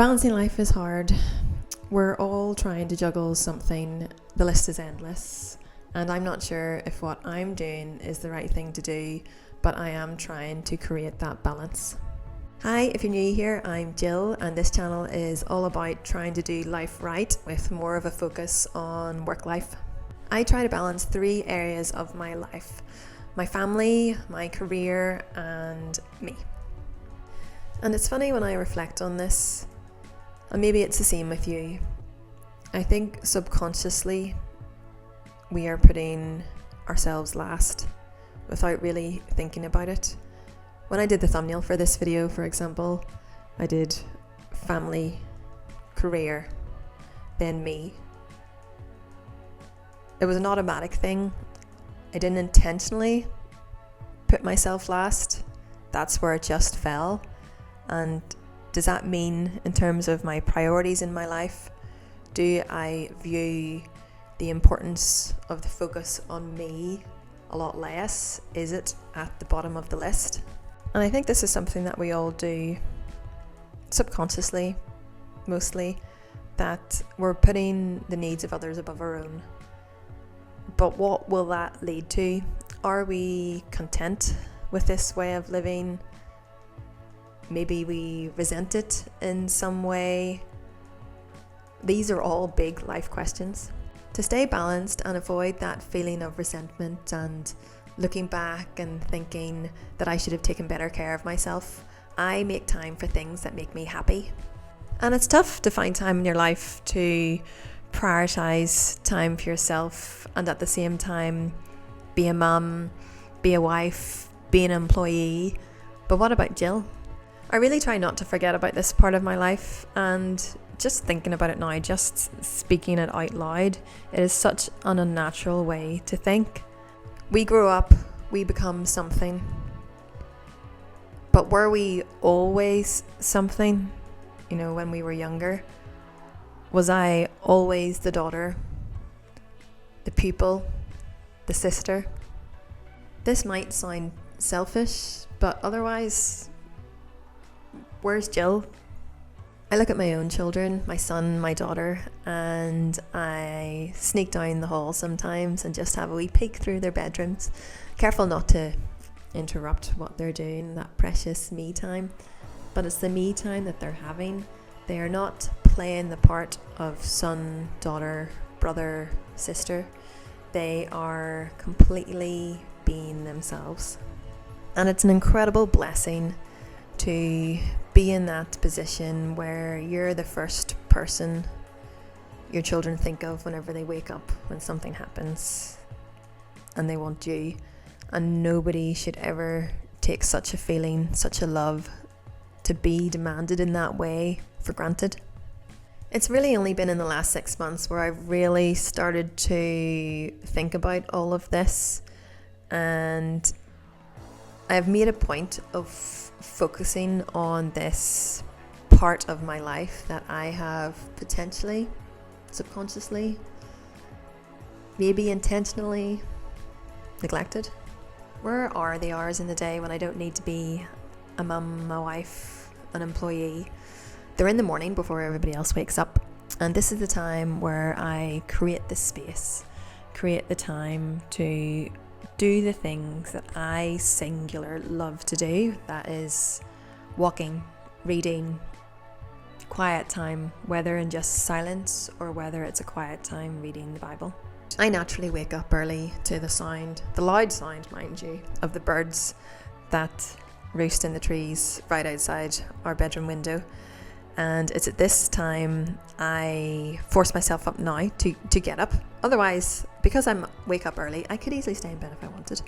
Balancing life is hard. We're all trying to juggle something. The list is endless. And I'm not sure if what I'm doing is the right thing to do, but I am trying to create that balance. Hi, if you're new here, I'm Jill, and this channel is all about trying to do life right with more of a focus on work life. I try to balance 3 areas of my life: my family, my career, and me. And it's funny when I reflect on this, and maybe it's the same with you. I think subconsciously we are putting ourselves last without really thinking about it. When I did the thumbnail for this video, for example, I did family, career, then me. It was an automatic thing. I didn't intentionally put myself last. That's where it just fell. And does that mean, in terms of my priorities in my life, do I view the importance of the focus on me a lot less? Is it at the bottom of the list? And I think this is something that we all do subconsciously, mostly, that we're putting the needs of others above our own. But what will that lead to? Are we content with this way of living? Maybe we resent it in some way. These are all big life questions. To stay balanced and avoid that feeling of resentment and looking back and thinking that I should have taken better care of myself, I make time for things that make me happy. And it's tough to find time in your life to prioritize time for yourself and at the same time be a mum, be a wife, be an employee. But what about Jill? I really try not to forget about this part of my life, and just thinking about it now, just speaking it out loud, it is such an unnatural way to think. We grow up, we become something. But were we always something? When we were younger, was I always the daughter, the pupil, the sister? This might sound selfish, but otherwise, where's Jill? I look at my own children, my son, my daughter, and I sneak down the hall sometimes and just have a wee peek through their bedrooms, careful not to interrupt what they're doing, that precious me time. But it's the me time that they're having. They are not playing the part of son, daughter, brother, sister. They are completely being themselves. And it's an incredible blessing to be in that position where you're the first person your children think of whenever they wake up, when something happens and they want you. And nobody should ever take such a feeling, such a love, to be demanded in that way for granted. It's really only been in the last 6 months where I've really started to think about all of this, and I've made a point of focusing on this part of my life that I have potentially, subconsciously, maybe intentionally neglected. Where are the hours in the day when I don't need to be a mum, a wife, an employee? They're in the morning before everybody else wakes up. And this is the time where I create the space, create the time to do the things that I singular love to do. That is walking, reading, quiet time, whether in just silence or whether it's a quiet time reading the Bible. I naturally wake up early to the sound, the loud sound, mind you, of the birds that roost in the trees right outside our bedroom window. And it's at this time I force myself up now to get up. Otherwise, because I wake up early, I could easily stay in bed if I wanted.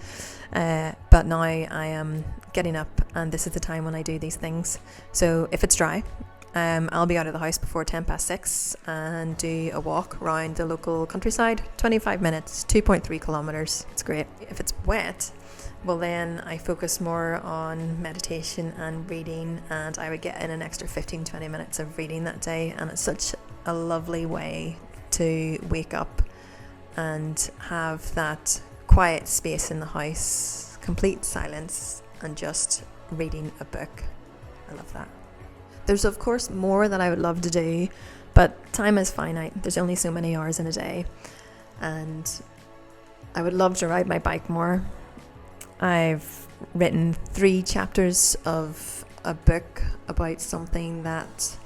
But now I am getting up, and this is the time when I do these things. So if it's dry, I'll be out of the house before 6:10 and do a walk around the local countryside. 25 minutes, 2.3 kilometers. It's great. If it's wet, well, then I focus more on meditation and reading, and I would get in an extra 15-20 minutes of reading that day. And it's such a lovely way to wake up and have that quiet space in the house, complete silence, and just reading a book. I love that. There's of course more that I would love to do, but time is finite. There's only so many hours in a day, and I would love to ride my bike more. I've written 3 chapters of a book about something that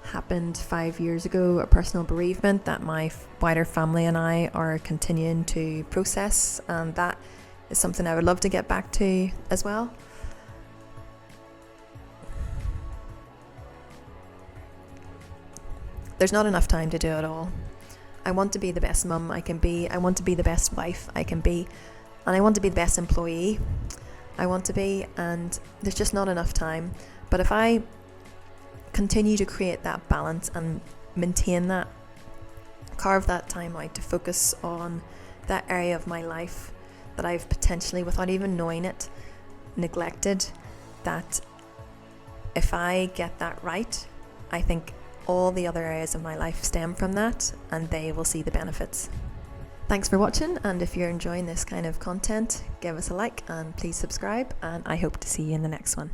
happened 5 years ago, a personal bereavement that my wider family and I are continuing to process, and that is something I would love to get back to as well. There's not enough time to do it all. I want to be the best mum I can be, I want to be the best wife I can be, and I want to be the best employee I want to be, and there's just not enough time. But if I continue to create that balance and maintain that, carve that time out to focus on that area of my life that I've potentially, without even knowing it, neglected, that if I get that right, I think all the other areas of my life stem from that, and they will see the benefits. Thanks for watching, and if you're enjoying this kind of content, give us a like and please subscribe, and I hope to see you in the next one.